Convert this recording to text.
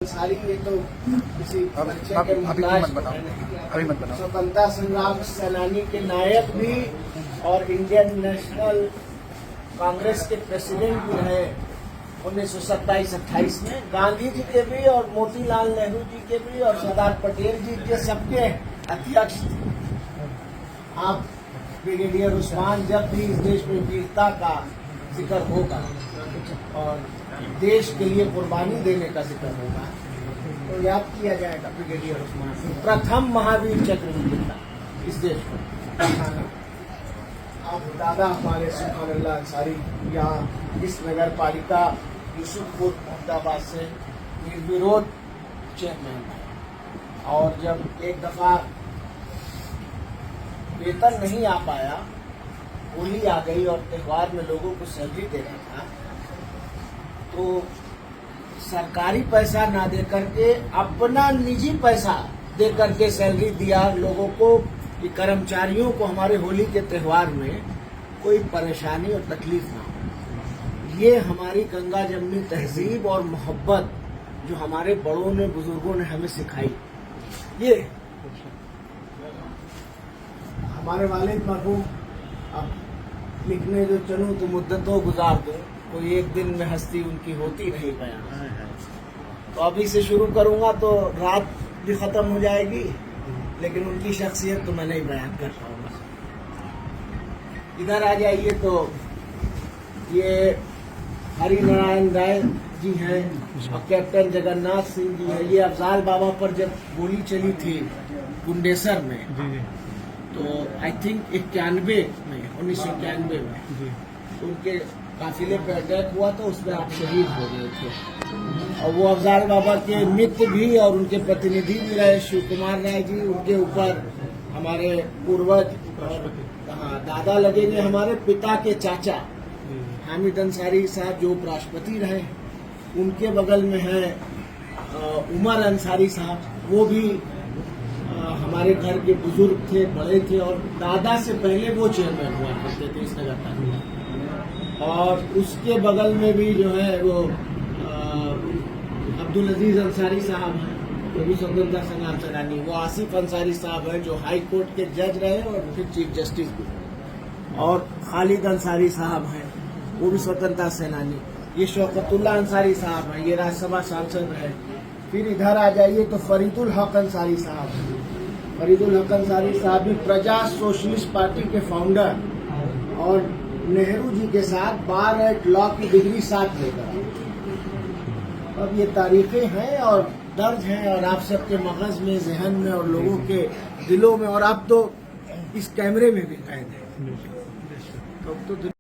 सारी ये तो किसी परिचय के अभी मत बताओ। स्वतंत्रता संग्राम सेनानी के नायक भी और इंडियन नेशनल कांग्रेस के प्रेसिडेंट भी रहे 1927-28 में। गांधी जी के भी और मोतीलाल नेहरू जी के भी और सरदार पटेल जी के सबके अध्यक्ष थे। आप ब्रिगेडियर उस्मान जब भी इस देश में वीरता का जिक्र होगा और देश के लिए कुर्बानी देने का जिक्र होगा तो याद किया जाएगा ब्रिगेडियर उस्मान सिंह, प्रथम महावीर चक्र विजेता इस देश को। अब दादा हमारे सुभान अंसारी यहाँ इस नगर पालिका यूसुफपुर अहमदाबाद से निर्विरोध चेयरमैन है और जब एक दफा वेतन नहीं आ पाया, होली आ गई और त्योहार में लोगों को सैलरी देना था तो सरकारी पैसा ना दे करके अपना निजी पैसा दे करके सैलरी दिया लोगों को कि कर्मचारियों को हमारे होली के त्योहार में कोई परेशानी और तकलीफ ना हो। ये हमारी गंगा जमनी तहजीब और मोहब्बत जो हमारे बड़ों ने बुजुर्गों ने हमें सिखाई। ये हमारे वालिद मरहूम अब लिखने जो चलूं तो मुद्दतों गुजार दूं, कोई एक दिन में हस्ती उनकी होती नहीं बयां। तो अभी से शुरू करूंगा तो रात भी खत्म हो जाएगी, लेकिन उनकी शख्सियत तो मैं नहीं बयान कर पाऊंगा। इधर आ जाइए तो ये हरि नारायण राय जी हैं और कैप्टन जगन्नाथ सिंह जी हैं। ये अफजाल बाबा पर जब गोली चली थी गुंडेसर में तो आई थिंक 1991 में उनके काफिले पे अटैक हुआ तो उसमें आप शहीद हो गए थे। और वो अफजाल बाबा के मित्र भी और उनके प्रतिनिधि भी रहे शिव कुमार राय जी। उनके ऊपर हमारे पूर्वज दादा लगेंगे, हमारे पिता के चाचा हामिद अंसारी साहब जो उपराष्ट्रपति रहे, उनके बगल में है उमर अंसारी साहब, वो भी हमारे घर के बुजुर्ग थे, बड़े थे और दादा से पहले वो चेयरमैन हुआ करते थे इस नगर पालिका। और उसके बगल में भी जो है वो अब्दुल अजीज अंसारी साहब हैं, वो भी स्वतंत्रता संग्राम सेनानी। वो आसिफ अंसारी साहब हैं जो हाई कोर्ट के जज रहे और फिर चीफ जस्टिस भी। और खालिद अंसारी साहब हैं, वो भी स्वतंत्रता सेनानी। ये शौकतुल्लाह अंसारी साहब हैं, ये राज्यसभा सांसद रहे। फिर इधर आ जाइए तो फरीदुल हक अंसारी साहब। फरीदुल हक अंसारी साहब भी प्रजा सोशलिस्ट पार्टी के फाउंडर और नेहरू जी के साथ बार एट लॉ की डिग्री साथ लेकर। अब ये तारीखें हैं और दर्ज हैं और आप सबके मगज में, जहन में और लोगों के दिलों में, और आप तो इस कैमरे में भी कैद हैं। तो